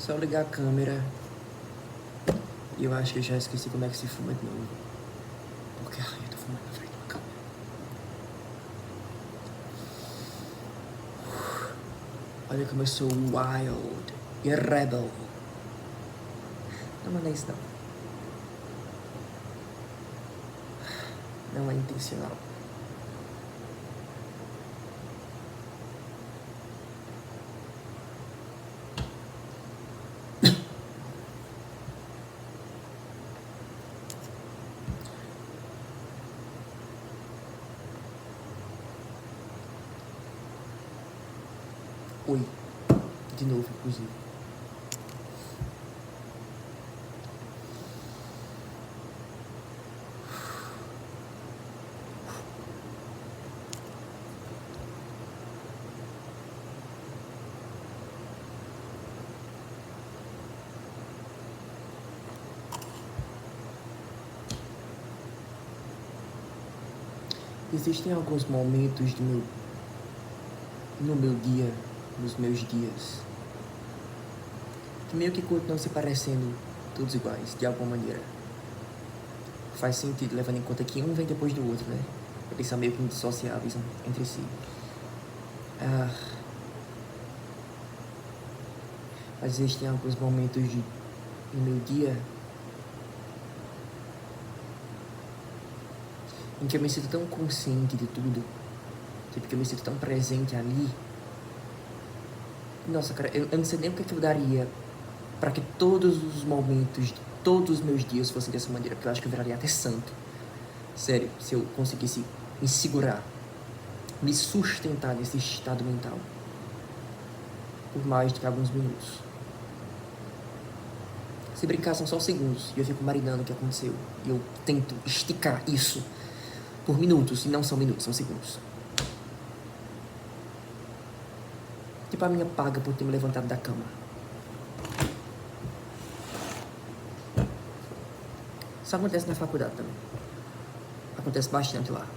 Só ligar a câmera. E eu acho que eu já esqueci como é que se fuma de novo. Porque, ai, eu tô fumando na frente de uma câmera. Olha como eu sou wild e rebel. Não é isso não. Não é intencional. Oi. De novo, inclusive. Existem alguns momentos no meu dia, nos meus dias, que meio que continuam se parecendo todos iguais, de alguma maneira. Faz sentido, levando em conta que um vem depois do outro, né? Eles são meio que indissociáveis entre si. Mas existem alguns momentos no meu dia em que eu me sinto tão consciente de tudo, tipo, que eu me sinto tão presente ali. Nossa, cara, eu não sei nem o que eu daria para que todos os momentos de todos os meus dias fossem dessa maneira, porque eu acho que eu viraria até santo. Sério, se eu conseguisse me segurar, me sustentar nesse estado mental por mais do que alguns minutos. Se brincar, são só segundos e eu fico marinando o que aconteceu. E eu tento esticar isso por minutos, e não são minutos, são segundos. Tipo a minha paga por ter me levantado da cama. Isso acontece na faculdade também. Acontece bastante lá.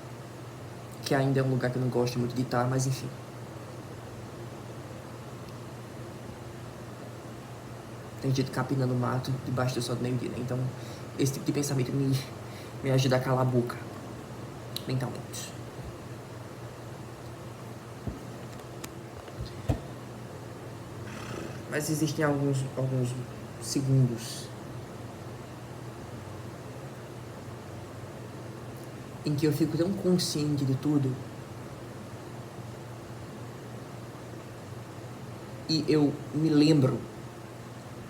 Que ainda é um lugar que eu não gosto muito de estar, mas enfim. Tem gente capinando mato debaixo do sol do meio-dia, né? Então, esse tipo de pensamento me ajuda a calar a boca mentalmente. Mas existem alguns segundos em que eu fico tão consciente de tudo e eu me lembro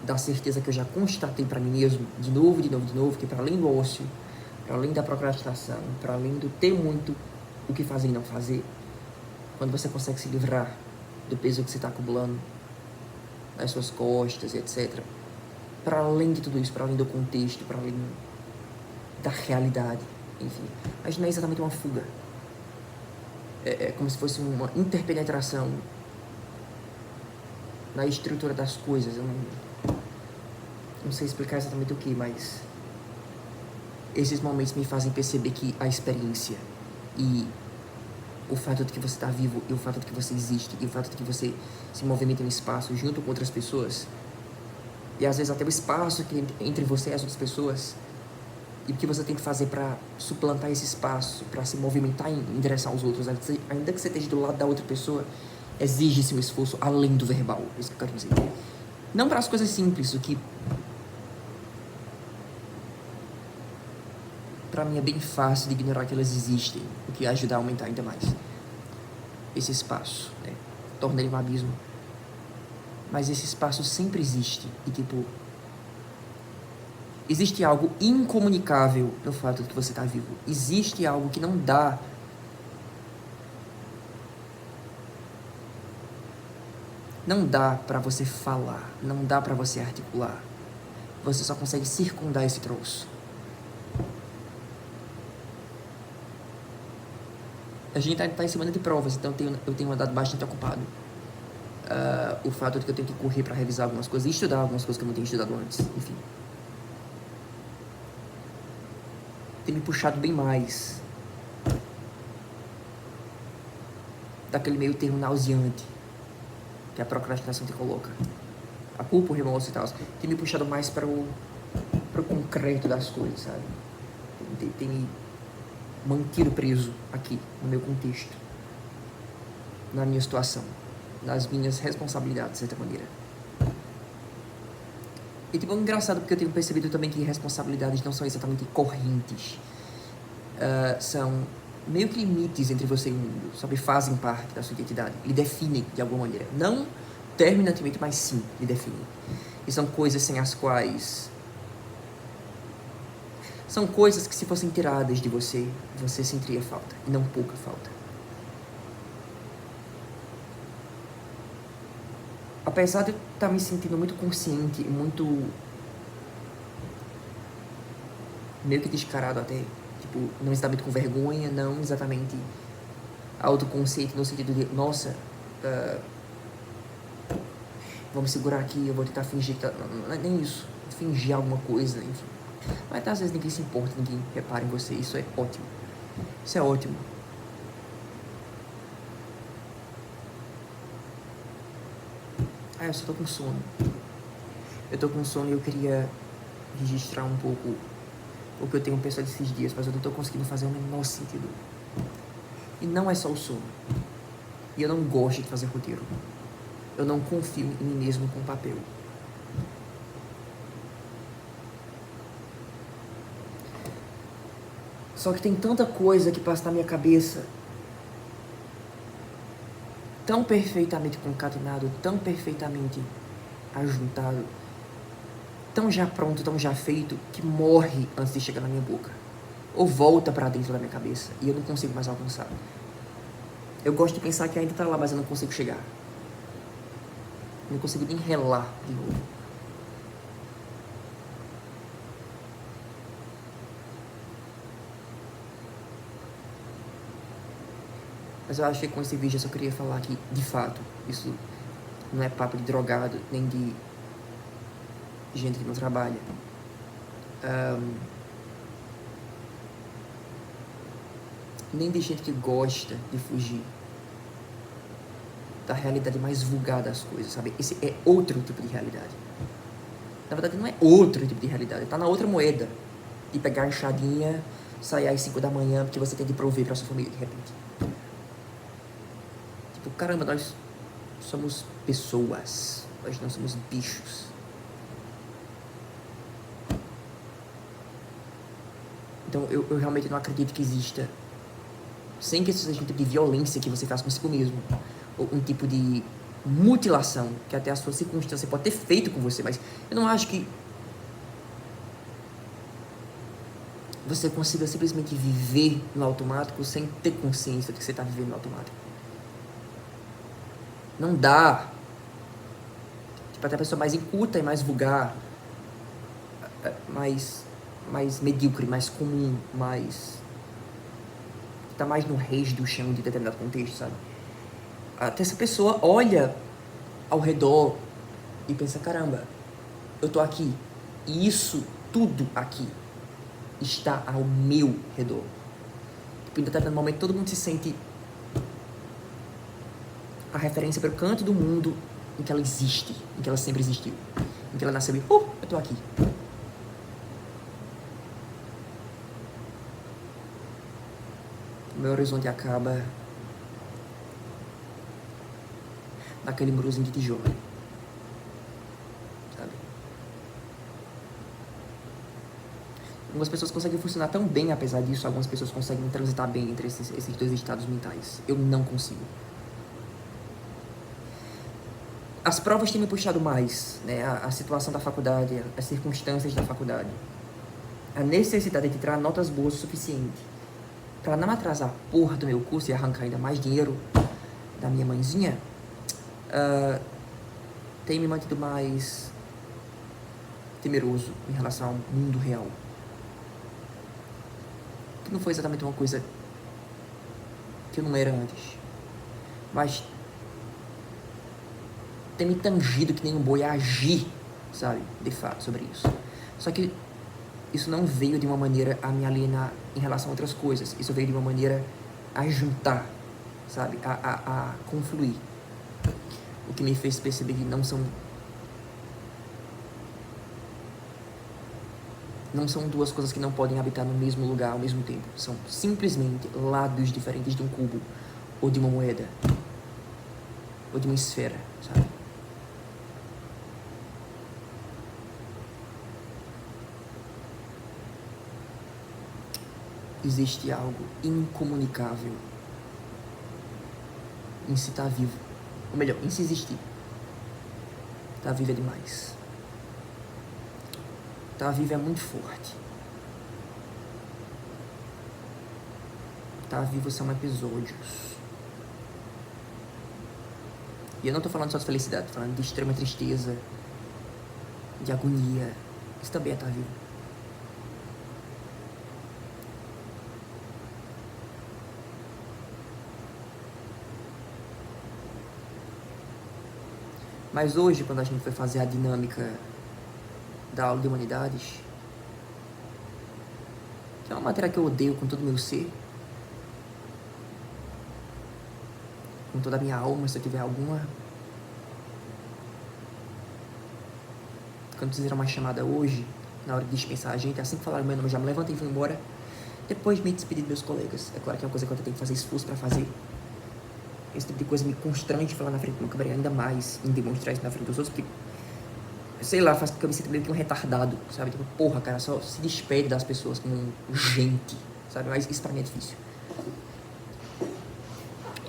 da certeza que eu já constatei para mim mesmo, de novo, que para além do ócio, para além da procrastinação, para além do ter muito o que fazer e não fazer, quando você consegue se livrar do peso que você está acumulando nas suas costas, etc. Para além de tudo isso, para além do contexto, para além da realidade, enfim. Mas não é exatamente uma fuga. É como se fosse uma interpenetração na estrutura das coisas. Eu não sei explicar exatamente o que, mas esses momentos me fazem perceber que a experiência e o fato de que você está vivo, e o fato de que você existe, e o fato de que você se movimenta no espaço junto com outras pessoas, e às vezes até o espaço que entre você e as outras pessoas, e o que você tem que fazer para suplantar esse espaço, para se movimentar em direção aos outros, ainda que você esteja do lado da outra pessoa, exige-se um esforço além do verbal, é isso que eu quero dizer. Não para as coisas simples, o que para mim é bem fácil de ignorar que elas existem, o que ajuda a aumentar ainda mais esse espaço, né? Torna ele um abismo. Mas esse espaço sempre existe e, tipo, existe algo incomunicável no fato de que você está vivo. Existe algo que não dá para você falar, não dá para você articular. Você só consegue circundar esse troço. A gente tá em semana de provas, então eu tenho andado bastante ocupado. O fato de que eu tenho que correr para revisar algumas coisas e estudar algumas coisas que eu não tenho estudado antes, enfim. Tem me puxado bem mais daquele meio termo nauseante que a procrastinação te coloca. a culpa, o remorso e tal, tem me puxado mais para o concreto das coisas, sabe? Tem me mantido preso aqui, no meu contexto, na minha situação, nas minhas responsabilidades, de certa maneira. E tipo, é engraçado porque eu tenho percebido também que responsabilidades não são exatamente correntes. São meio que limites entre você e o mundo, sabe? Fazem parte da sua identidade. Lhe definem de alguma maneira. Não terminantemente, mas sim, lhe definem. E são coisas sem as quais... São coisas que, se fossem tiradas de você, você sentiria falta. E não pouca falta. Apesar de eu estar me sentindo muito consciente e muito... meio que descarado até. Tipo, não exatamente com vergonha, não exatamente autoconceito no sentido de, nossa, vamos segurar aqui, eu vou tentar fingir que tá... Não é nem isso. Fingir alguma coisa, enfim. Mas às vezes ninguém se importa, ninguém repara em você. Isso é ótimo. Isso é ótimo. Eu só tô com sono. Eu tô com sono e eu queria registrar um pouco o que eu tenho pensado esses dias, mas eu não tô conseguindo fazer o menor sentido. E não é só o sono. E eu não gosto de fazer roteiro. Eu não confio em mim mesmo com papel. Só que tem tanta coisa que passa na minha cabeça, tão perfeitamente concatenado, tão perfeitamente ajuntado, tão já pronto, tão já feito, que morre antes de chegar na minha boca. Ou volta pra dentro da minha cabeça e eu não consigo mais alcançar. Eu gosto de pensar que ainda tá lá, mas eu não consigo chegar. Eu não consigo nem relar de novo. Mas eu acho que com esse vídeo eu só queria falar que, de fato, isso não é papo de drogado, nem de gente que não trabalha. Nem de gente que gosta de fugir da realidade mais vulgar das coisas, sabe? Esse é outro tipo de realidade. Na verdade, não é outro tipo de realidade. Tá na outra moeda. De pegar a enxadinha, sair às 5 da manhã, porque você tem que prover pra sua família, de repente. Tipo, caramba, nós somos pessoas. Nós não somos bichos. Então, eu realmente não acredito que exista, sem que isso seja um tipo de violência que você faz consigo mesmo, ou um tipo de mutilação que até a sua circunstância pode ter feito com você, mas eu não acho que você consiga simplesmente viver no automático sem ter consciência de que você está vivendo no automático. Não dá. Tipo, até a pessoa mais inculta e mais vulgar, mais medíocre, mais comum, mais... tá mais no reis do chão de determinado contexto, sabe? Até essa pessoa olha ao redor e pensa, caramba, eu tô aqui. E isso tudo aqui está ao meu redor. Tipo, em determinado momento todo mundo se sente a referência para o canto do mundo em que ela existe, em que ela sempre existiu, em que ela nasceu e, eu tô aqui. O meu horizonte acaba naquele murozinho de tijolo, sabe? Algumas pessoas conseguem funcionar tão bem apesar disso, algumas pessoas conseguem transitar bem entre esses dois estados mentais. Eu não consigo. As provas têm me puxado mais, né? A situação da faculdade, as circunstâncias da faculdade, a necessidade de tirar notas boas o suficiente para não atrasar a porra do meu curso e arrancar ainda mais dinheiro da minha mãezinha, tem me mantido mais temeroso em relação ao mundo real. Que não foi exatamente uma coisa que eu não era antes, mas tem me tangido que nem um boi a agir, sabe, de fato, sobre isso. Só que isso não veio de uma maneira a me alienar em relação a outras coisas. Isso veio de uma maneira a juntar, sabe, a confluir. O que me fez perceber que não são não são duas coisas que não podem habitar no mesmo lugar ao mesmo tempo. São simplesmente lados diferentes de um cubo, ou de uma moeda, ou de uma esfera, sabe? Existe algo incomunicável em se estar vivo. Ou melhor, em se existir. Estar vivo é demais. Estar vivo é muito forte. Estar vivo são episódios. E eu não tô falando só de felicidade, tô falando de extrema tristeza, de agonia. Isso também é estar vivo. Mas hoje, quando a gente foi fazer a dinâmica da aula de humanidades, que é uma matéria que eu odeio com todo o meu ser, com toda a minha alma, se eu tiver alguma. Quando fizeram uma chamada hoje, na hora de dispensar a gente, assim que falaram meu nome, eu já me levantei e fui embora. Depois me despedi dos meus colegas. É claro que é uma coisa que eu tenho que fazer esforço pra fazer. Esse tipo de coisa me constrange falar na frente do meu câmera, ainda mais em demonstrar isso na frente dos outros, porque, sei lá, faz com que eu me sinta meio que um retardado, sabe? Tipo, porra, cara, só se despede das pessoas como gente, sabe? Mas isso pra mim é difícil.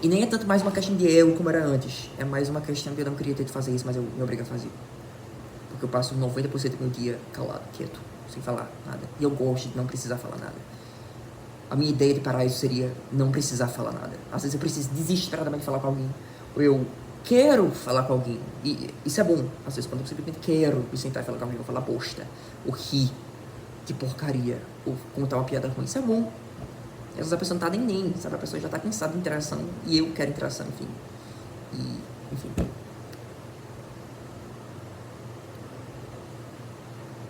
E nem é tanto mais uma questão de eu como era antes. É mais uma questão de eu não queria ter de fazer isso, mas eu me obrigo a fazer. Porque eu passo 90% do meu dia calado, quieto, sem falar nada. E eu gosto de não precisar falar nada. A minha ideia de parar isso seria não precisar falar nada. Às vezes eu preciso desesperadamente falar com alguém. Ou eu quero falar com alguém. E isso é bom. Às vezes quando eu simplesmente quero me sentar e falar com alguém, eu vou falar bosta. Ou rir. Que porcaria. Ou contar uma piada ruim. Isso é bom. Às vezes a pessoa não tá nem, sabe? A pessoa já tá cansada de interação. E eu quero interação, enfim. Enfim.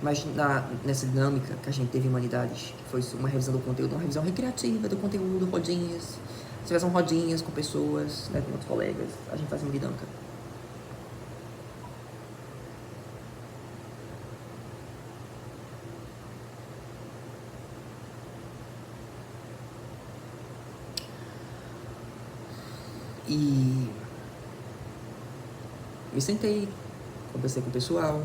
Mas nessa dinâmica que a gente teve em Humanidades, que foi uma revisão do conteúdo, uma revisão recreativa do conteúdo, rodinhas. Se tivessem rodinhas com pessoas, né, com outros colegas, a gente fazia uma dinâmica. E me sentei, conversei com o pessoal.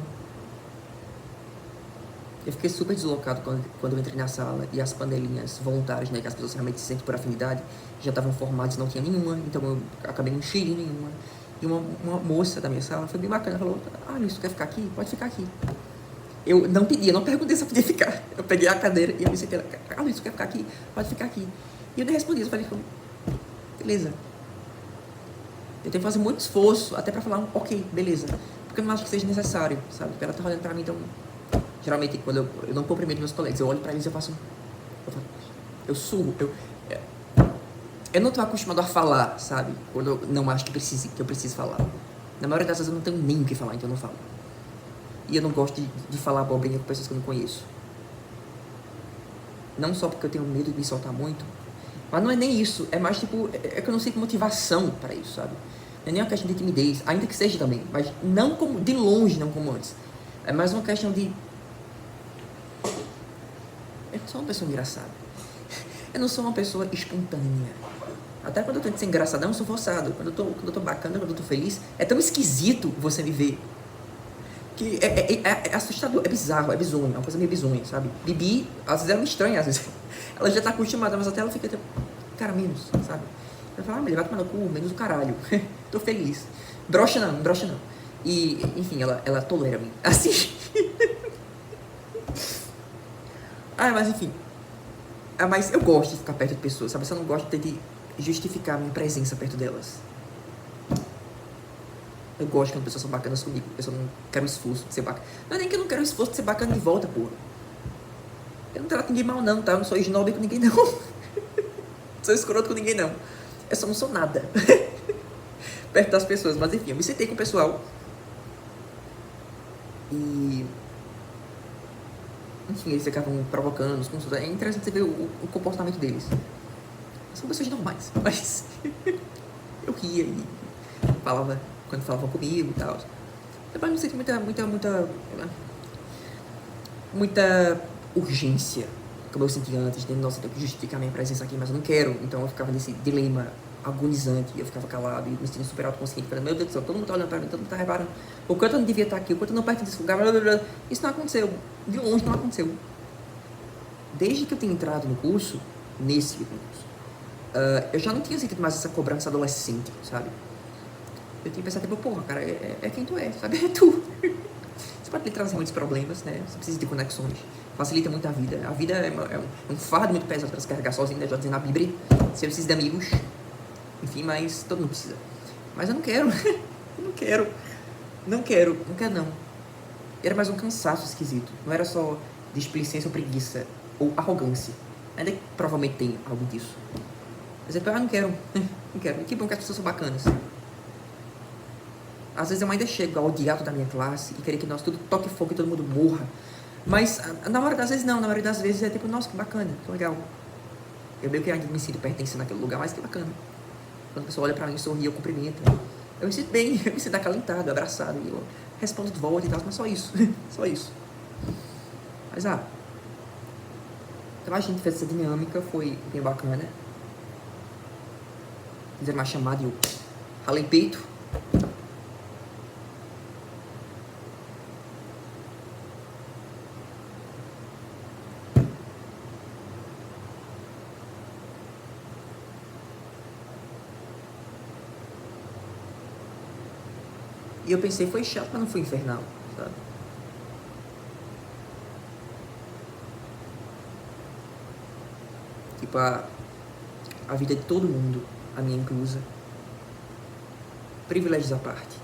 Eu fiquei super deslocado quando eu entrei na sala e as panelinhas voluntárias, né, que as pessoas realmente se sentem por afinidade, já estavam formadas e não tinha nenhuma, então eu acabei não enchendo nenhuma. E uma moça da minha sala foi bem bacana, falou, Alice, tu quer ficar aqui? Pode ficar aqui. Eu não pedi, eu não perguntei se eu podia ficar. Eu peguei a cadeira e eu me sentei lá, Alice, tu quer ficar aqui? Pode ficar aqui. E eu nem respondi, eu falei, beleza. Eu tenho que fazer muito esforço até pra falar, ok, beleza. Porque eu não acho que seja necessário, sabe? Porque ela tá olhando pra mim, então... Geralmente, quando eu não cumprimento meus colegas, eu olho pra eles e eu surro, eu não tô acostumado a falar, sabe? Quando eu não acho que eu preciso falar. Na maioria das vezes eu não tenho nem o que falar, então eu não falo. E eu não gosto de falar abobrinha com pessoas que eu não conheço. Não só porque eu tenho medo de me soltar muito, mas não é nem isso, é mais tipo, é que eu não sinto motivação pra isso, sabe? Não é nem uma questão de timidez, ainda que seja também, mas não como, de longe, não como antes. É mais uma questão de... Eu não sou uma pessoa engraçada. Eu não sou uma pessoa espontânea. Até quando eu tento ser engraçadão, eu sou forçado. Quando eu tô bacana, quando eu tô feliz, é tão esquisito você me ver. Que é assustador, é bizarro, é bizonho, é uma coisa meio bizonha, sabe? Bibi, às vezes ela me estranha, às vezes. Ela já tá acostumada, mas até ela fica tipo, cara, menos, sabe? Ela fala, mas vai tomar no cu, menos o caralho. Tô feliz. Broxa não. E, enfim, ela tolera-me. Assim. Mas enfim. Mas eu gosto de ficar perto de pessoas, sabe? Eu só não gosto de justificar a minha presença perto delas. Eu gosto quando pessoas são bacanas comigo. Eu só não quero esforço de ser bacana. Não é nem que eu não quero esforço de ser bacana de volta, porra. Eu não trato ninguém mal, não, tá? Eu não sou snob com ninguém, não. Não sou escroto com ninguém, não. Eu só não sou nada. Perto das pessoas. Mas enfim, eu me sentei com o pessoal. E... enfim, eles ficavam provocando os consultas. É interessante você ver o comportamento deles. São pessoas normais, mas... eu ria e falava... quando falavam comigo e tal. Depois me senti muita urgência, como eu senti antes, de nossa, eu tenho que justificar minha presença aqui, mas eu não quero. Então eu ficava nesse dilema agonizante, eu ficava calado e me sentindo super autoconsciente, falando, meu Deus do céu, todo mundo tá olhando pra mim, todo mundo tá reparando o quanto eu não devia estar aqui, o quanto eu não pertenço desse lugar, blá, blá, blá. Isso não aconteceu, de longe não aconteceu. Desde que eu tenho entrado no curso, nesse curso, eu já não tinha sentido mais essa cobrança adolescente, sabe? Eu tinha pensado, tipo, porra, cara, é quem tu é, sabe? É tu. Você pode lhe trazer muitos problemas, né? Você precisa de conexões, facilita muito a vida. A vida é um fardo muito pesado para se carregar sozinho, né? Já dizendo na Bíblia. Você precisa de amigos, enfim, mas todo mundo precisa. Mas eu não quero, eu não quero, não quero não. Era mais um cansaço esquisito, não era só displicência ou preguiça, ou arrogância. Ainda que provavelmente tem algo disso. Mas eu não quero, não quero. E que bom que as pessoas são bacanas. Às vezes eu ainda chego ao odiado da minha classe e querer que nós tudo toque fogo e todo mundo morra. Mas na maioria das vezes não, na maioria das vezes é tipo, nossa, que bacana, que legal. Eu meio que ainda me sinto pertencendo naquele lugar, mas que bacana. Quando a pessoa olha pra mim, sorri, eu cumprimento. Eu me sinto bem, eu me sinto acalentado, abraçado. E eu respondo de volta e tal, mas só isso. Só isso. Mas então a gente fez essa dinâmica, foi bem bacana. Fizeram uma chamada e eu ralei peito. E eu pensei, foi chato, mas não foi infernal, sabe? Tipo, a vida de todo mundo, a minha inclusa. Privilégios à parte.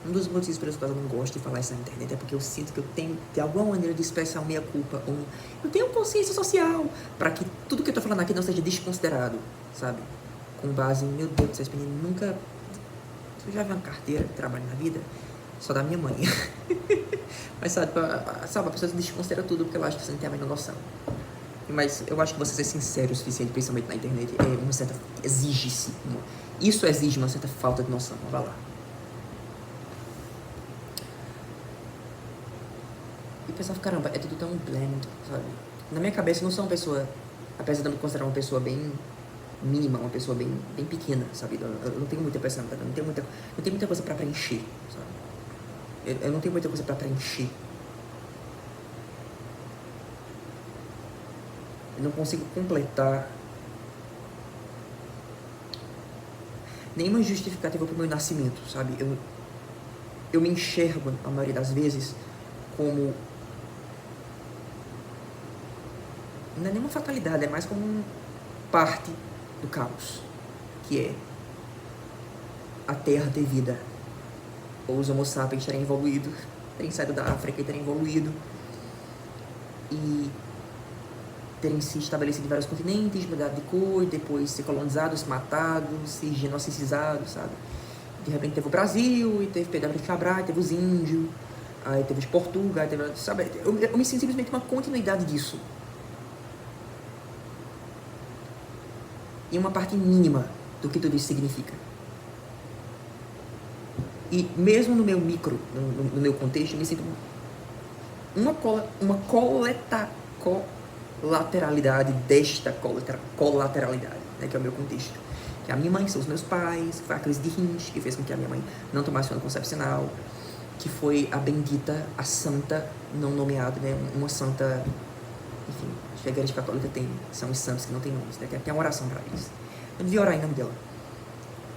Um dos motivos pelos quais eu não gosto de falar isso na internet é porque eu sinto que eu tenho, de alguma maneira, de expressar minha culpa. Eu tenho consciência social para que tudo que eu tô falando aqui não seja desconsiderado, sabe? Com base em, meu Deus do céu, esse menino nunca... Eu já vi uma carteira de trabalho na vida, só da minha mãe. Mas sabe, a pessoa desconsidera tudo porque ela acha que você não tem a menor noção. Mas eu acho que você ser sincero o suficiente, principalmente na internet, uma certa... exige-se. Isso exige uma certa falta de noção. Vá lá. E pensava, caramba, é tudo tão blend, sabe? Na minha cabeça, eu não sou uma pessoa, apesar de eu me considerar uma pessoa bem mínima, uma pessoa bem pequena, sabe? Eu não tenho muita personalidade, não tenho muita coisa pra preencher, sabe? Eu não tenho muita coisa pra preencher. Eu não consigo completar nenhuma justificativa pro meu nascimento, sabe? Eu me enxergo, a maioria das vezes, como... Não é nenhuma fatalidade, é mais como parte do caos, que é a Terra ter vida, ou os Homo sapiens terem evoluído, terem saído da África e terem evoluído, e terem se estabelecido em vários continentes, mudado de cor, e depois ser colonizados, matados, se genocidados, sabe? De repente teve o Brasil, e teve Pedro de Cabral, teve os índios, aí teve os Portugal, teve, sabe? Eu me sinto simplesmente uma continuidade disso. E uma parte mínima do que tudo isso significa. E mesmo no meu micro, no meu contexto, eu me sinto uma colateralidade desta colateralidade, né, que é o meu contexto. Que a minha mãe, que são os meus pais, foi a crise de rins, que fez com que a minha mãe não tomasse o anticoncepcional, que foi a bendita, a santa não nomeada, né, uma santa, enfim, a igreja católica tem, são os santos que não tem nomes, né, tem uma oração para eles. Eu devia orar em nome dela,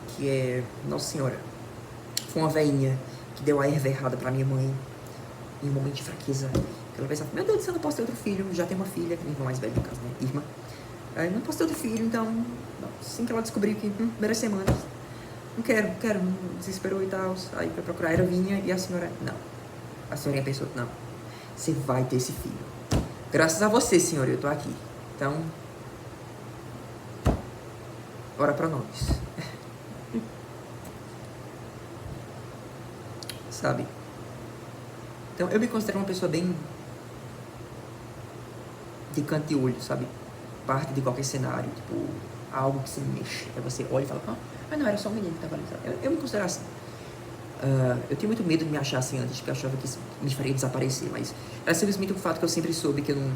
que é Nossa Senhora. Foi uma veinha que deu a erva errada pra minha mãe em um momento de fraqueza. Ela pensava, meu Deus do céu, eu não posso ter outro filho. Já tenho uma filha, minha irmã mais velha no caso, né? Irmã. Eu não posso ter outro filho, então... Assim que ela descobriu que, primeiras semanas, não quero, desesperou e tal. Aí foi procurar a ervinha e a senhora... Não. A senhorinha pensou, não. Você vai ter esse filho. Graças a você, senhora, eu tô aqui. Então... Ora pra nós. Sabe? Então, eu me considero uma pessoa bem de canto de olho, sabe? Parte de qualquer cenário, tipo, algo que se mexe. Aí você olha e fala, mas não, era só um menino que tava ali, sabe? Eu me considero assim. Eu tenho muito medo de me achar assim antes, porque eu achava que isso me faria desaparecer, mas era simplesmente o fato que eu sempre soube que eu não...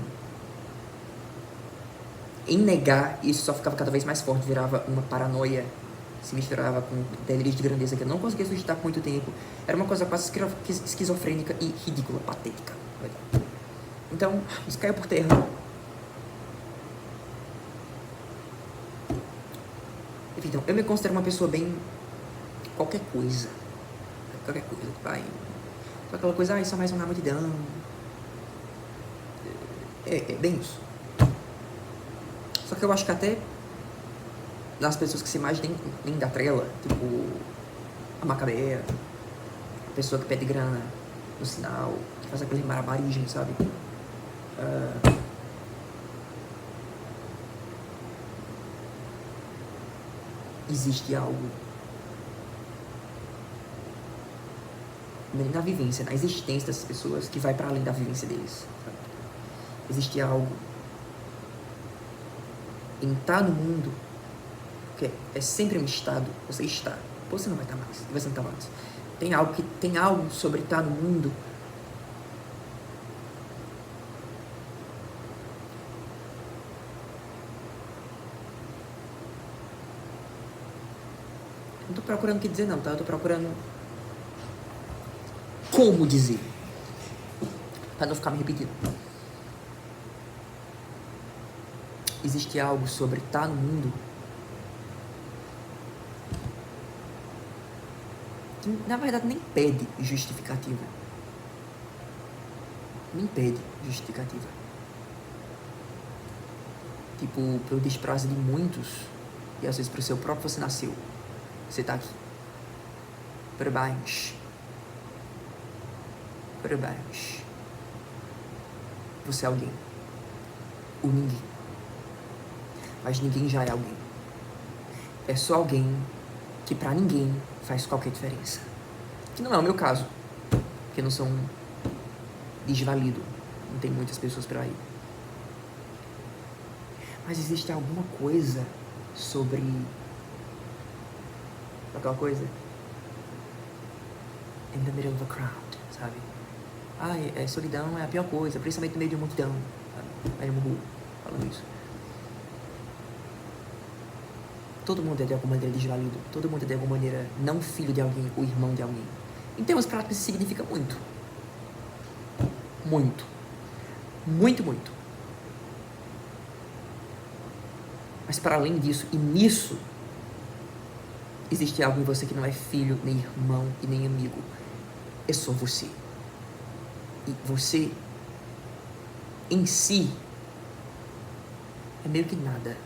Em negar, isso só ficava cada vez mais forte, virava uma paranoia, se misturava com delírios de grandeza que eu não conseguia sustentar por muito tempo. Era uma coisa quase esquizofrênica e ridícula, patética. Então, isso caiu por terra. Enfim, então, eu me considero uma pessoa bem... qualquer coisa, vai... aquela coisa, só mais uma multidão. É bem isso. Só que eu acho que até das pessoas que se mais nem da trela, tipo a macabeia, a pessoa que pede grana no sinal, que faz aquele malabarismo, sabe? Existe algo na vivência, na existência dessas pessoas que vai para além da vivência deles, sabe? Existe algo em estar no mundo que é sempre um estado. Você está, você não vai estar mais, você não está mais. Tem algo sobre estar no mundo não tô procurando o que dizer não, tá? Eu tô procurando como dizer, para não ficar me repetindo. Existe algo sobre estar no mundo que, na verdade, nem pede justificativa. Nem pede justificativa. Tipo, pelo desprazo de muitos, e às vezes pro seu próprio, você nasceu. Você tá aqui. Parabéns. Parabéns. Você é alguém. Ou ninguém. Mas ninguém já é alguém. É só alguém que pra ninguém faz qualquer diferença. Que não é o meu caso. Porque eu não sou um desvalido. Não tem muitas pessoas por aí. Mas existe alguma coisa sobre... aquela coisa? In the middle of a crowd, sabe? Solidão é a pior coisa, principalmente no meio de uma multidão, sabe? Aí uma rua, falando isso. Todo mundo é de alguma maneira desvalido. Todo mundo é de alguma maneira não filho de alguém ou irmão de alguém. Em termos práticos, isso significa muito. Muito. Muito, muito. Mas para além disso, e nisso, existe algo em você que não é filho, nem irmão e nem amigo. É só você. E você, em si, é meio que nada.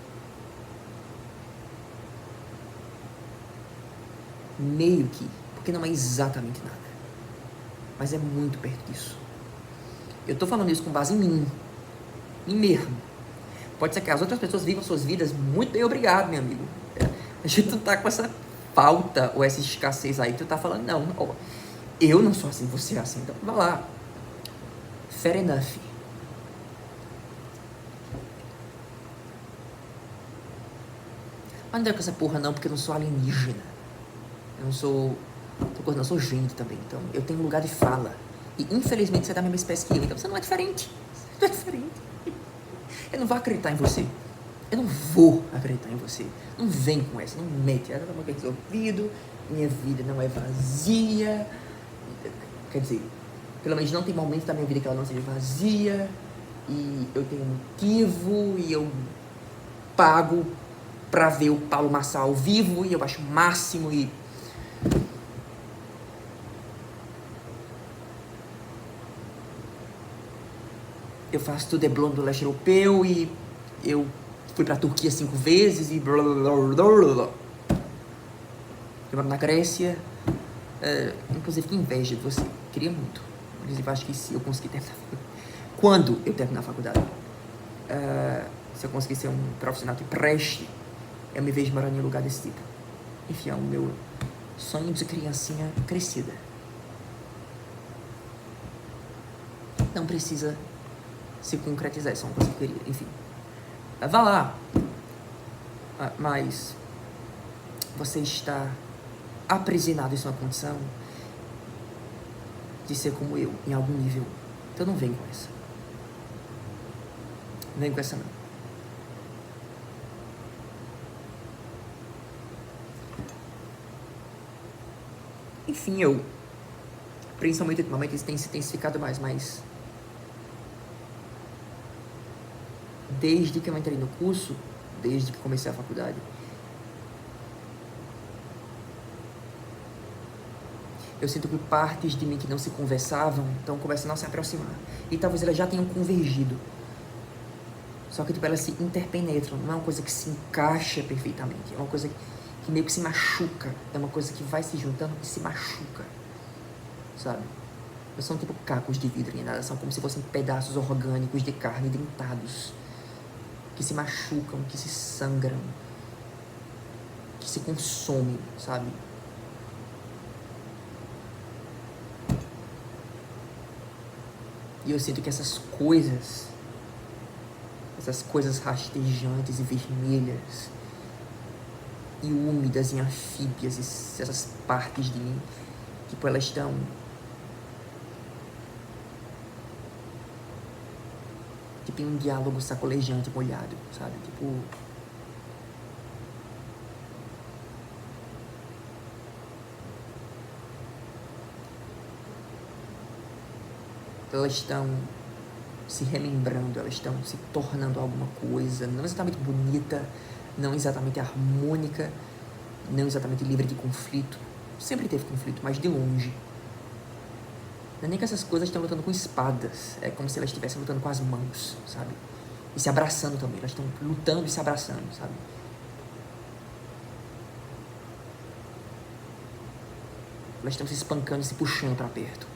Meio que, porque não é exatamente nada. Mas é muito perto disso. Eu tô falando isso com base em mim. Em mim mesmo. Pode ser que as outras pessoas vivam suas vidas muito bem, obrigado, meu amigo. A gente não tá com essa falta ou essa escassez aí que tu tá falando, não. Eu não sou assim, você é assim, então vai lá. Fair enough. Mas não é com essa porra não, porque eu não sou alienígena. Eu não sou... eu sou gente também, então eu tenho um lugar de fala. E infelizmente você é da mesma espécie que eu, então você não é diferente. Você não é diferente. Eu não vou acreditar em você. Eu não vou acreditar em você. Não vem com essa, não mete. Ela tá uma coisa ouvido, minha vida não é vazia. Quer dizer, pelo menos não tem momento da minha vida que ela não seja vazia. E eu tenho um motivo e eu pago pra ver o Paulo Massa ao vivo e eu acho o máximo e... eu faço tudo blond do leste europeu e eu fui pra Turquia 5 vezes e blá blá blá blá blá. Eu moro na Grécia. Inclusive, que inveja de você. Queria muito. Inclusive, acho que se eu conseguir terminar... quando eu terminar a faculdade, se eu conseguir ser um profissional que preste, eu me vejo morando em um lugar desse tipo. Enfim, é o meu sonho de criancinha crescida. Não precisa se concretizar, é só uma coisa que eu queria. Enfim, vá lá. Mas você está aprisionado em sua condição de ser como eu, em algum nível. Então não vem com essa. Não vem com essa, não. Enfim, principalmente ultimamente, isso tem se intensificado mais, mas desde que eu entrei no curso, desde que comecei a faculdade, eu sinto que partes de mim que não se conversavam estão começando a se aproximar. E talvez elas já tenham convergido. Só que tipo, elas se interpenetram. Não é uma coisa que se encaixa perfeitamente. É uma coisa que meio que se machuca. É uma coisa que vai se juntando e se machuca. Sabe? Não são tipo cacos de vidro nem nada. São como se fossem pedaços orgânicos de carne dentados. Que se machucam, que se sangram. Que se consomem, sabe? E eu sinto que essas coisas rastejantes e vermelhas e úmidas e anfíbias, essas partes de mim, tipo, elas estão tipo em um diálogo sacolejante, molhado, sabe? Tipo, elas estão se relembrando, elas estão se tornando alguma coisa, não exatamente bonita, não exatamente harmônica, não exatamente livre de conflito. Sempre teve conflito, mas de longe. Não é nem que essas coisas estão lutando com espadas, é como se elas estivessem lutando com as mãos, sabe? E se abraçando também, elas estão lutando e se abraçando, sabe? Elas estão se espancando e se puxando para perto.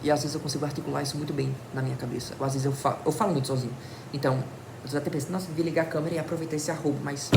E às vezes eu consigo articular isso muito bem na minha cabeça. Ou às vezes eu falo muito sozinho. Então, às vezes até penso, nossa, devia ligar a câmera e aproveitar esse arrobo, mas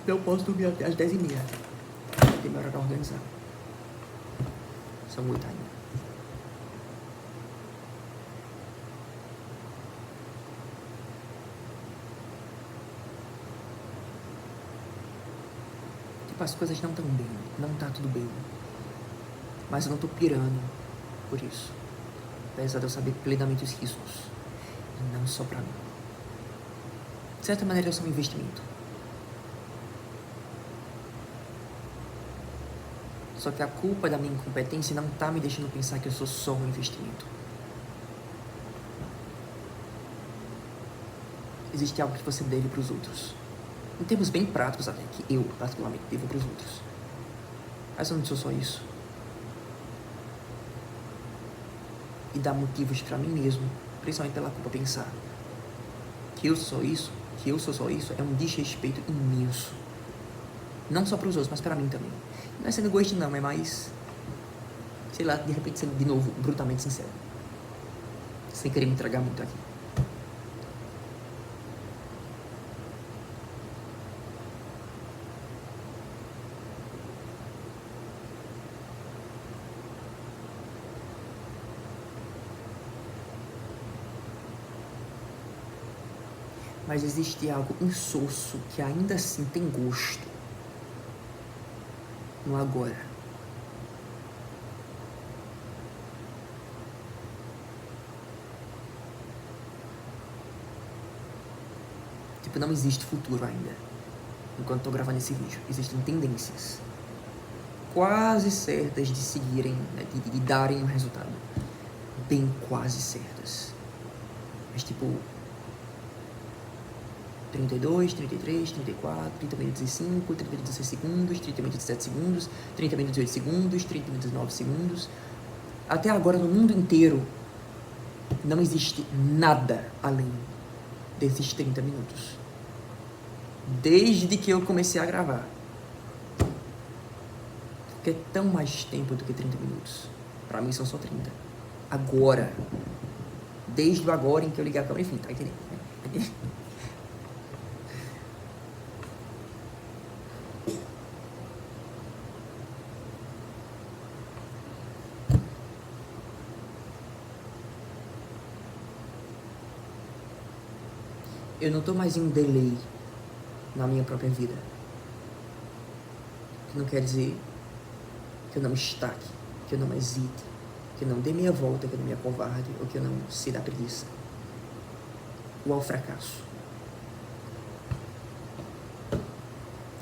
eu posso dormir até às 10h30. Tem minha hora pra organizar. São 8 ainda. Tipo, as coisas não estão bem. Não tá tudo bem. Mas eu não tô pirando por isso. Apesar de eu saber plenamente os riscos. E não só pra mim. De certa maneira, eu sou um investimento. Só que a culpa da minha incompetência não tá me deixando pensar que eu sou só um investimento. Existe algo que você deve pros outros. Em termos bem práticos até, que eu, particularmente, devo pros outros. Mas eu não sou só isso. E dá motivos pra mim mesmo, principalmente pela culpa, pensar que eu sou isso, que eu sou só isso, é um desrespeito imenso. Não só pros outros, mas pra mim também. Não é sendo egoísta não, é mais, sei lá, de repente sendo de novo brutalmente sincero. Sem querer me entregar muito aqui. Mas existe algo insosso que ainda assim tem gosto no agora. Tipo, não existe futuro ainda. Enquanto estou gravando esse vídeo, existem tendências quase certas de seguirem, né, de darem um resultado. Bem quase certas. Mas tipo, 32, 33, 34, 30 minutos e 5, 30 minutos e 16 segundos, 30 minutos e 7 segundos, 30 minutos e 8 segundos, 30 minutos e 9 segundos. Até agora, no mundo inteiro, não existe nada além desses 30 minutos. Desde que eu comecei a gravar. Porque é tão mais tempo do que 30 minutos. Pra mim são só 30. Agora. Desde o agora em que eu liguei a câmera. Enfim, tá entendendo? Eu não tô mais em um delay na minha própria vida. Que não quer dizer que eu não me estaque, que eu não hesite, que eu não dê meia volta, que eu não me acovarde, ou que eu não se dá preguiça. Ou ao fracasso.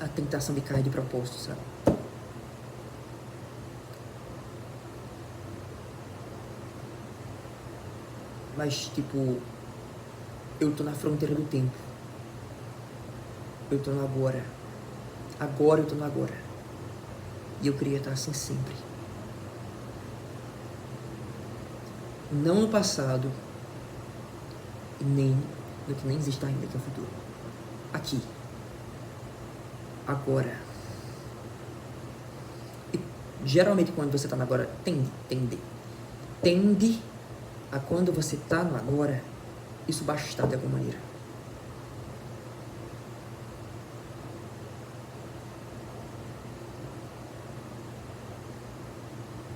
A tentação de cair de propósito, sabe? Mas, tipo, eu tô na fronteira do tempo. Eu tô no agora. Agora eu tô no agora. E eu queria estar assim sempre. Não no passado. E nem no que nem existe ainda, que é o futuro. Aqui. Agora. E geralmente quando você tá no agora, tende a quando você tá no agora, isso bastar de alguma maneira.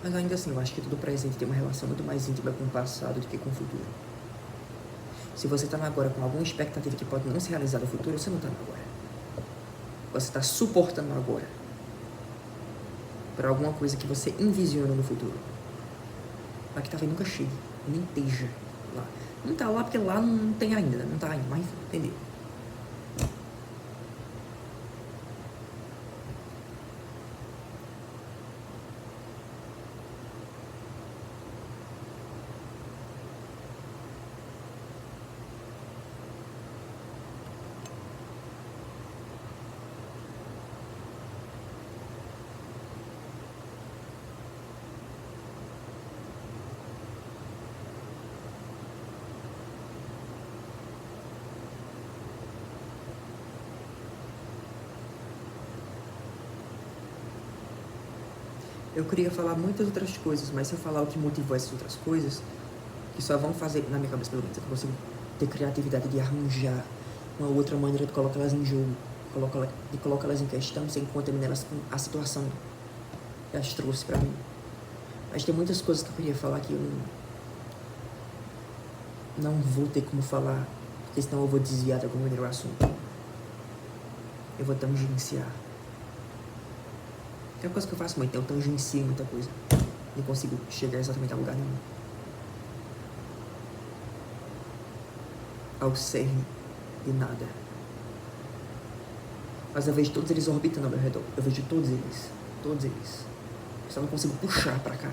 Mas ainda assim, eu acho que todo presente tem uma relação muito mais íntima com o passado do que com o futuro. Se você tá no agora com alguma expectativa que pode não se realizar no futuro, você não tá no agora. Você tá suportando o agora para alguma coisa que você envisiona no futuro. Mas que talvez nunca chegue, nem esteja lá. Não tá lá porque lá não tem ainda, não tá ainda, mas enfim, entendeu? Eu queria falar muitas outras coisas, mas se eu falar o que motivou essas outras coisas, que só vão fazer, na minha cabeça pelo menos, eu não consigo ter criatividade de arranjar uma outra maneira de colocar elas em jogo, de colocar elas em questão, sem contaminar elas com a situação que as trouxe pra mim. Mas tem muitas coisas que eu queria falar que eu não vou ter como falar, porque senão eu vou desviar de alguma maneira o assunto. Eu vou tangenciar. É uma coisa que eu faço muito, eu tangencio muita coisa. Não consigo chegar exatamente a lugar nenhum. Ao cerne de nada. Mas eu vejo todos eles orbitando ao meu redor. Eu vejo todos eles. Todos eles. Eu só não consigo puxar pra cá.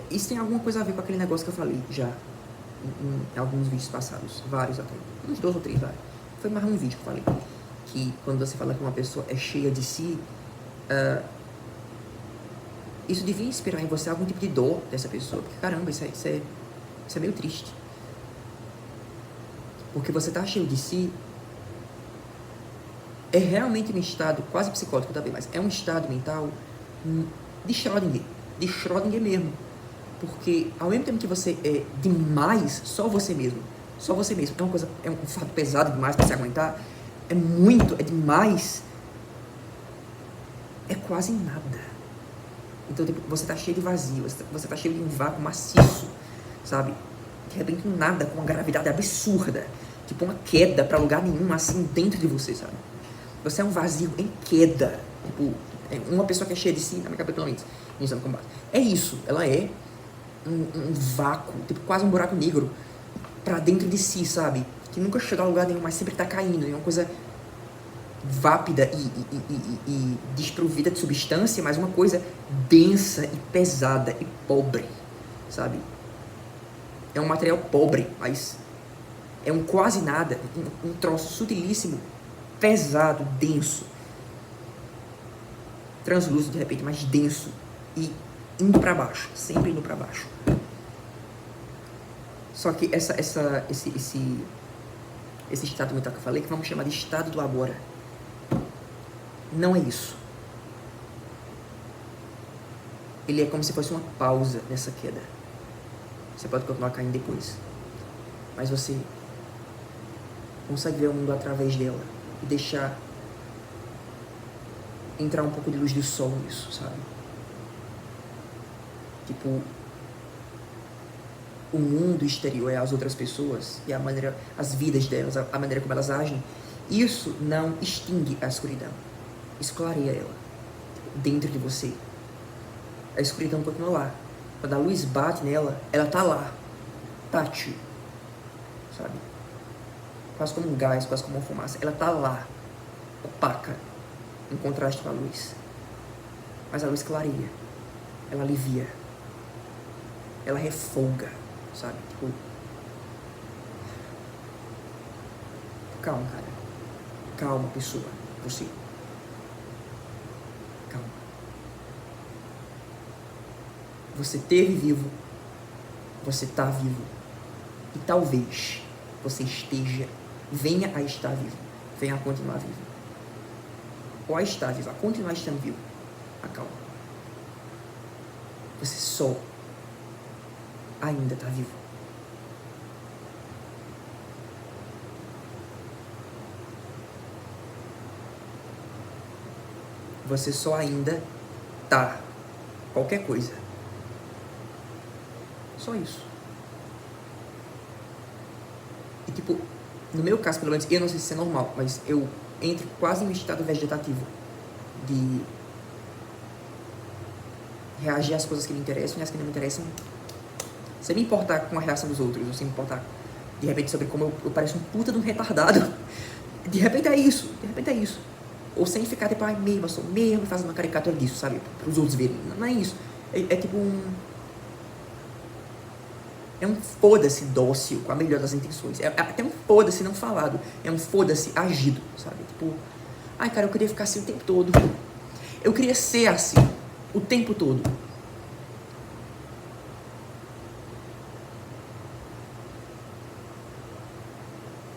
Isso tem alguma coisa a ver com aquele negócio que eu falei já em alguns vídeos passados. Vários até. Uns 2 ou 3, vários. Foi mais um vídeo que eu falei. Que quando você fala que uma pessoa é cheia de si, isso devia inspirar em você algum tipo de dor dessa pessoa. Porque, caramba, isso é meio triste. Porque você tá cheio de si, é realmente um estado quase psicótico também, mas é um estado mental de Schrödinger. De Schrödinger mesmo. Porque ao mesmo tempo que você é demais, só você mesmo. É um fardo pesado demais pra se aguentar. É demais. É quase nada. Então, tipo, você tá cheio de vazio, você tá cheio de um vácuo maciço, sabe? De repente, nada, com uma gravidade absurda. Tipo, uma queda pra lugar nenhum, assim, dentro de você, sabe? Você é um vazio em queda. Tipo, uma pessoa que é cheia de si, na minha cabeça, pelo menos, iniciando combate. É isso, ela é um vácuo, tipo, quase um buraco negro pra dentro de si, sabe? Que nunca chega a lugar nenhum, mas sempre tá caindo. É uma coisa vápida e desprovida de substância, mas uma coisa densa e pesada e pobre, sabe? É um material pobre, mas é um quase nada, um troço sutilíssimo, pesado, denso, translúcido de repente, mas denso e indo para baixo, sempre indo para baixo. Só que esse estado mental que eu falei, que vamos chamar de estado do agora, não é isso. Ele é como se fosse uma pausa nessa queda. Você pode continuar caindo depois, mas você consegue ver o mundo através dela e deixar entrar um pouco de luz do sol nisso, sabe? Tipo, o mundo exterior é as outras pessoas e a maneira, as vidas delas, a maneira como elas agem. Isso não extingue a escuridão, isso clareia ela dentro de você. A escuridão continua lá. Quando a luz bate nela, ela tá lá, tátil, sabe? Quase como um gás, quase como uma fumaça. Ela tá lá, opaca, em contraste com a luz. Mas a luz clareia, ela alivia, ela refolga, sabe? Tipo, calma, cara. Calma, pessoa. Você. Calma. Você esteve vivo. Você tá vivo. E talvez você esteja, venha a estar vivo. Venha a continuar vivo. Ou a estar vivo, a continuar estando vivo. Acalma. Você só ainda tá vivo. Você só ainda tá. Qualquer coisa. Só isso. E tipo, no meu caso, pelo menos, eu não sei se isso é normal, mas eu entro quase em um estado vegetativo. De reagir às coisas que me interessam e as que não me interessam. Sem me importar com a reação dos outros, ou sem me importar, de repente, sobre como eu pareço um puta de um retardado. De repente é isso, Ou sem ficar tipo, ai mesmo, eu sou mesmo, fazendo uma caricatura disso, sabe? Para os outros verem. Não é isso. É tipo é um foda-se dócil, com a melhor das intenções. É até um foda-se não falado. É um foda-se agido, sabe? Tipo, ai cara, eu queria ficar assim o tempo todo. Eu queria ser assim o tempo todo.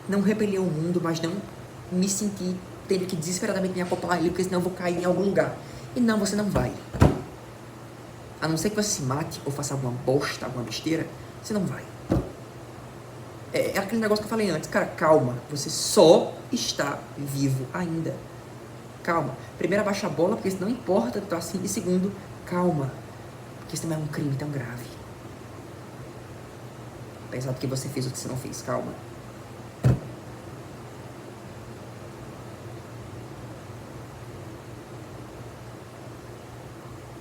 Não repelir o mundo, mas não me sentir tendo que desesperadamente me acoplar a ele, porque senão eu vou cair em algum lugar. E não, você não vai. A não ser que você se mate ou faça alguma bosta, alguma besteira, você não vai. É aquele negócio que eu falei antes. Cara, calma. Você só está vivo ainda. Calma. Primeiro, abaixa a bola, porque isso não importa, tá assim. E segundo, calma. Porque isso também é um crime tão grave. Apesar do que você fez ou que você não fez, calma.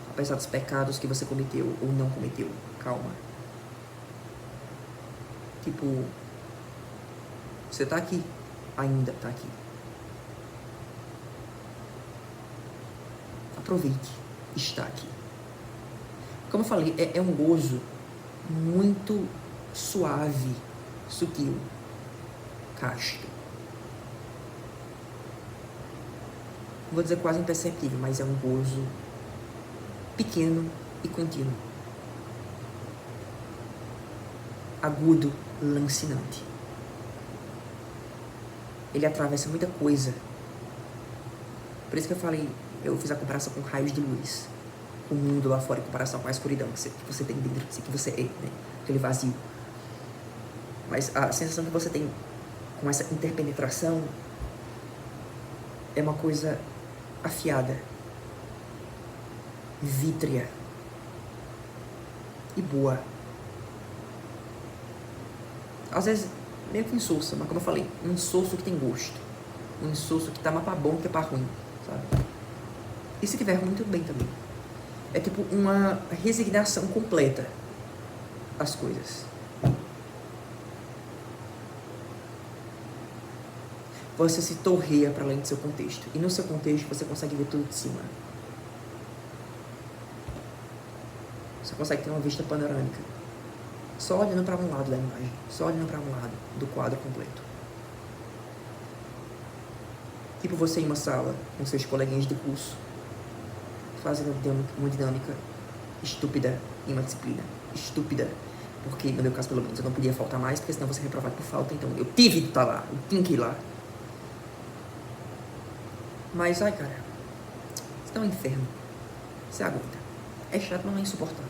Apesar dos pecados que você cometeu ou não cometeu, calma. Tipo, você tá aqui, ainda tá aqui. Aproveite, está aqui. Como eu falei, é um gozo muito suave, sutil, casto. Vou dizer quase imperceptível, mas é um gozo pequeno e contínuo. Agudo, lancinante. Ele atravessa muita coisa. Por isso que eu falei, eu fiz a comparação com raios de luz. O mundo lá fora em comparação com a escuridão que você tem dentro de si, que você é, né? Aquele vazio. Mas a sensação que você tem com essa interpenetração é uma coisa afiada, vítrea e boa. Às vezes meio que insossa, mas como eu falei, um insosso que tem gosto. Um insosso que tá mais pra bom que pra ruim, sabe? E se tiver ruim, tudo bem também. É tipo uma resignação completa às coisas. Você se torreia para além do seu contexto. E no seu contexto você consegue ver tudo de cima. Você consegue ter uma vista panorâmica. Só olhando para um lado da imagem. Só olhando para um lado do quadro completo. Tipo você em uma sala com seus coleguinhas de curso, fazendo uma dinâmica estúpida em uma disciplina. Estúpida. Porque, no meu caso, pelo menos, eu não podia faltar mais, porque senão você é reprovado por falta. Então, eu tive que estar lá. Eu tinha que ir lá. Mas, ai, cara. Isso é um inferno. Você aguenta. É chato, mas não é insuportável.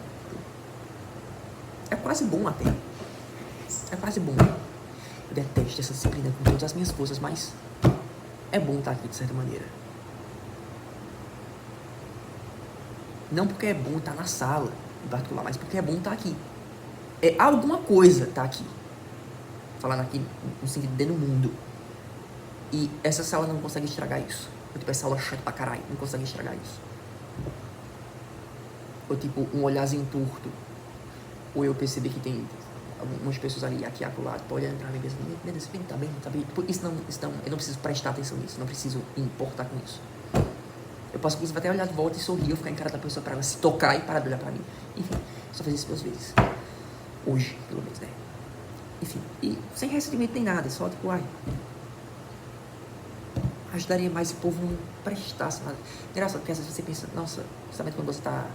É quase bom até. É quase bom. Eu detesto essa disciplina com todas as minhas forças, mas é bom estar aqui, de certa maneira. Não porque é bom estar na sala, em particular, mas porque é bom estar aqui. É alguma coisa estar aqui. Falando aqui no sentido de no mundo. E essa sala não consegue estragar isso. Ou tipo, essa aula chata pra caralho, não consegue estragar isso. Ou tipo, um olharzinho torto. Ou eu perceber que tem algumas pessoas ali, aqui e acolá, olhando pra mim e pensando, meu Deus, esse filho tá bem, sabe? Tipo, isso não, eu não preciso prestar atenção nisso, não preciso importar com isso. Eu posso, inclusive, até olhar de volta e sorrir, ou ficar em cara da pessoa pra ela se tocar e parar de olhar pra mim. Enfim, só fiz isso 2 vezes. Hoje, pelo menos, né? Enfim, e sem ressentimento nem nada, só tipo, ai, ajudaria mais se o povo não prestasse nada. Engraçado, porque às vezes você pensa, nossa, justamente quando você tá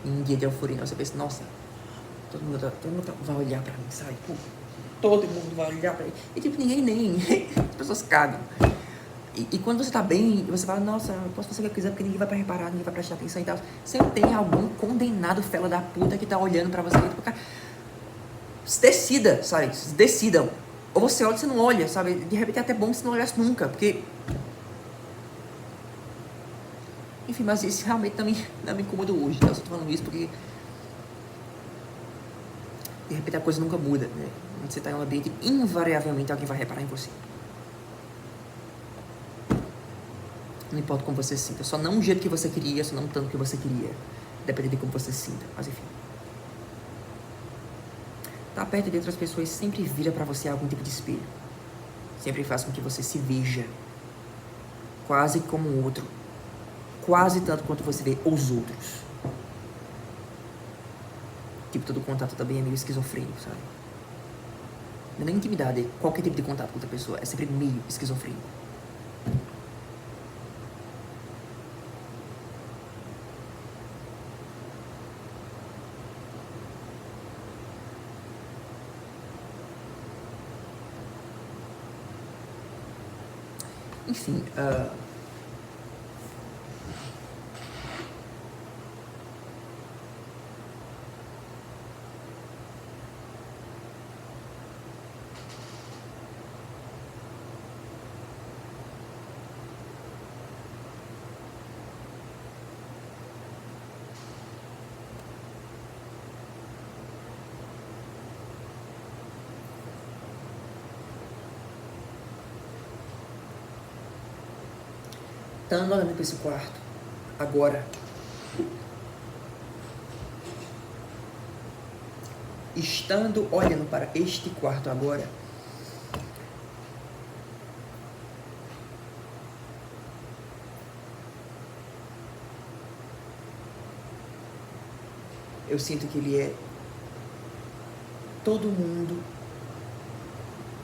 em um dia de euforia, você pensa, nossa, todo mundo vai olhar pra mim, sabe? Pô, todo mundo vai olhar pra mim. E tipo, ninguém nem, as pessoas cagam. E quando você tá bem, você fala, nossa, eu posso fazer o que eu quiser porque ninguém vai pra reparar, ninguém vai prestar atenção e tal. Sempre tem algum condenado fela da puta que tá olhando pra você. Tipo, cara, se decida, sabe? Se decidam. Ou você olha ou você não olha, sabe? De repente é até bom se não olhasse nunca, porque... Enfim, mas isso realmente não me incomodou hoje, tá? Eu só tô falando isso porque... De repente a coisa nunca muda, né? Quando você tá em um ambiente, invariavelmente alguém vai reparar em você. Não importa como você se sinta. Só não do jeito que você queria, só não tanto que você queria. Depende de como você se sinta. Mas enfim. Tá perto de outras pessoas sempre vira pra você algum tipo de espelho. Sempre faz com que você se veja. Quase como o outro. Quase tanto quanto você vê os outros. Tipo, todo contato também é meio esquizofrênico, sabe? Não é nem intimidade, é qualquer tipo de contato com outra pessoa. É sempre meio esquizofrênico. Enfim, estando olhando para esse quarto, agora, estando olhando para este quarto agora, eu sinto que ele é todo mundo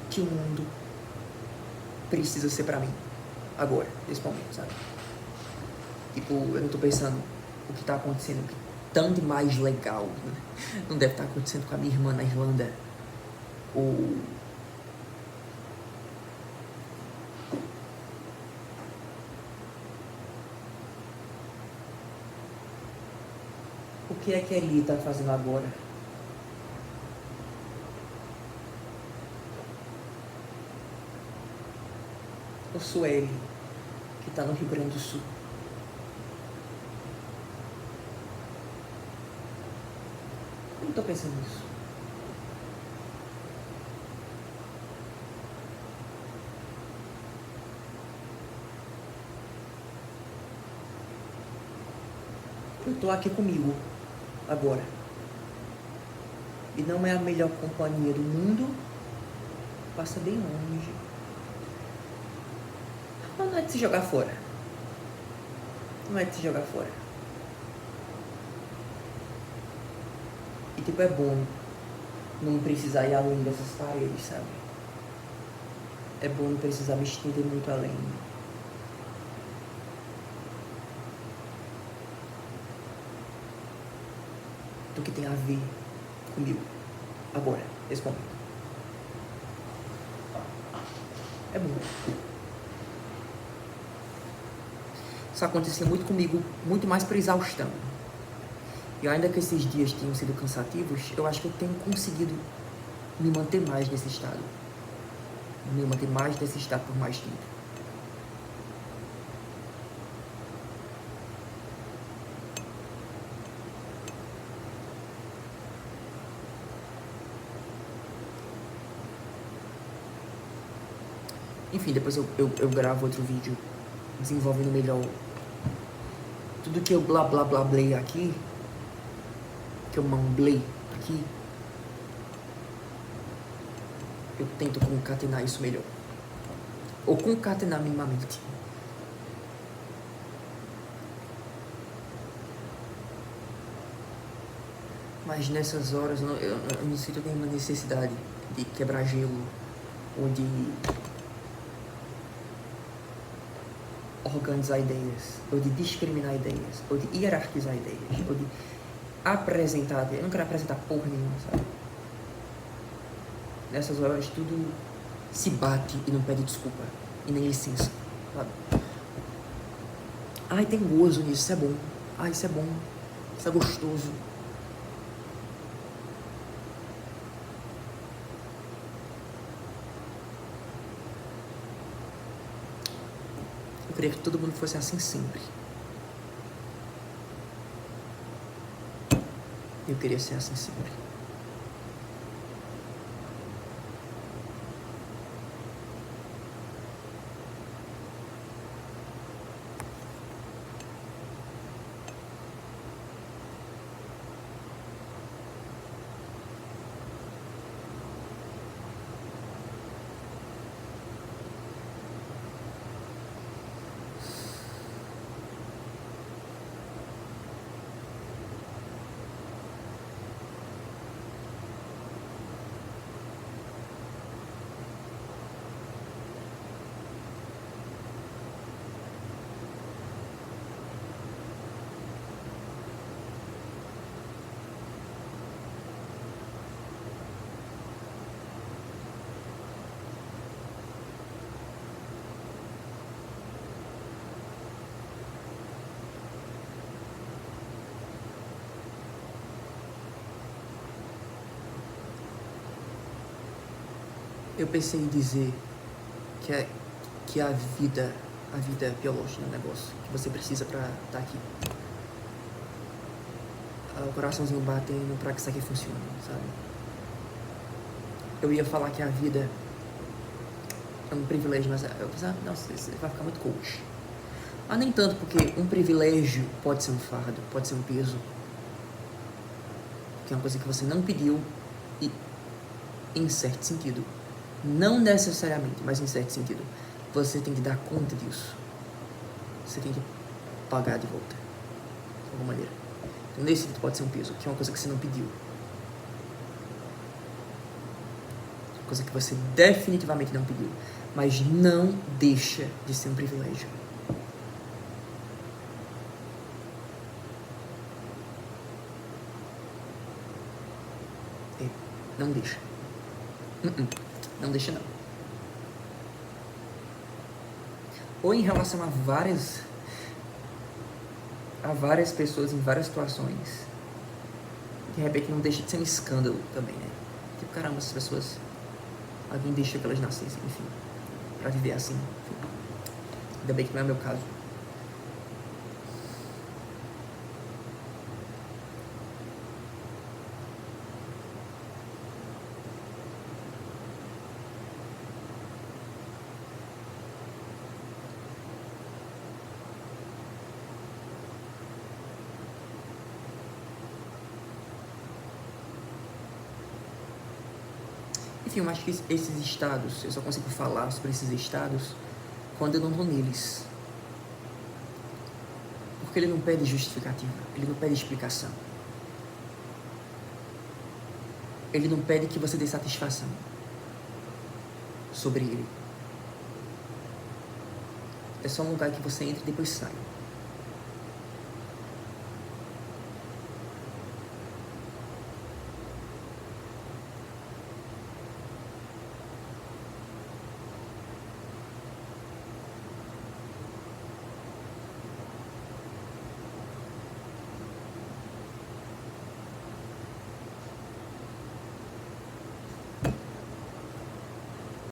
que o mundo precisa ser pra mim. Agora, nesse momento, sabe? Tipo, eu não tô pensando o que tá acontecendo, o que tão de mais legal, né? Não deve estar acontecendo com a minha irmã na Irlanda. Ou... o que é que a Ellie tá fazendo agora? O Sueli, que tá no Rio Grande do Sul. Eu não tô pensando nisso. Eu tô aqui comigo, agora. E não é a melhor companhia do mundo. Passa bem longe. Mas não é de se jogar fora. Não é de se jogar fora. E tipo, é bom não precisar ir além dessas paredes, sabe? É bom não precisar me estender muito além. do que tem a ver comigo agora, nesse momento. É bom. Isso acontecia muito comigo, muito mais por exaustão. E ainda que esses dias tenham sido cansativos, eu acho que eu tenho conseguido me manter mais nesse estado. Me manter mais nesse estado por mais tempo. Enfim, depois eu gravo outro vídeo desenvolvendo melhor tudo que eu blá blá blá blei aqui, que eu mamblei aqui, eu tento concatenar isso melhor. Ou concatenar minimamente. Mas nessas horas eu não sinto nenhuma necessidade de quebrar gelo ou de organizar ideias, ou de discriminar ideias, ou de hierarquizar ideias, ou de apresentar ideias. Eu não quero apresentar porra nenhuma, sabe? Nessas horas tudo se bate e não pede desculpa, e nem licença, sabe? Ai, tem gozo nisso, isso é bom. Ai, isso é bom, isso é gostoso. Eu queria que todo mundo fosse assim sempre. Eu queria ser assim sempre. Eu pensei em dizer que a vida biológica é um negócio que você precisa pra estar aqui. O coraçãozinho batendo pra que isso aqui funcione, sabe? Eu ia falar que a vida é um privilégio, mas eu pensava, nossa, isso vai ficar muito coach. Mas nem tanto, porque um privilégio pode ser um fardo, pode ser um peso. Que é uma coisa que você não pediu e, em certo sentido, não necessariamente, mas em certo sentido, você tem que dar conta disso. Você tem que pagar de volta, de alguma maneira. Então, nesse sentido, pode ser um peso, que é uma coisa que você não pediu. Uma coisa que você definitivamente não pediu, mas não deixa de ser um privilégio. Não deixa. Não deixa não. Ou em relação a várias pessoas em várias situações. De repente não deixa de ser um escândalo também, né? Tipo, caramba, essas pessoas, alguém deixa que elas nascessem, enfim, pra viver assim, enfim. Ainda bem que não é o meu caso. Enfim, eu acho que esses estados, eu só consigo falar sobre esses estados quando eu não tô neles. Porque ele não pede justificativa, ele não pede explicação. Ele não pede que você dê satisfação sobre ele. É só um lugar que você entra e depois sai.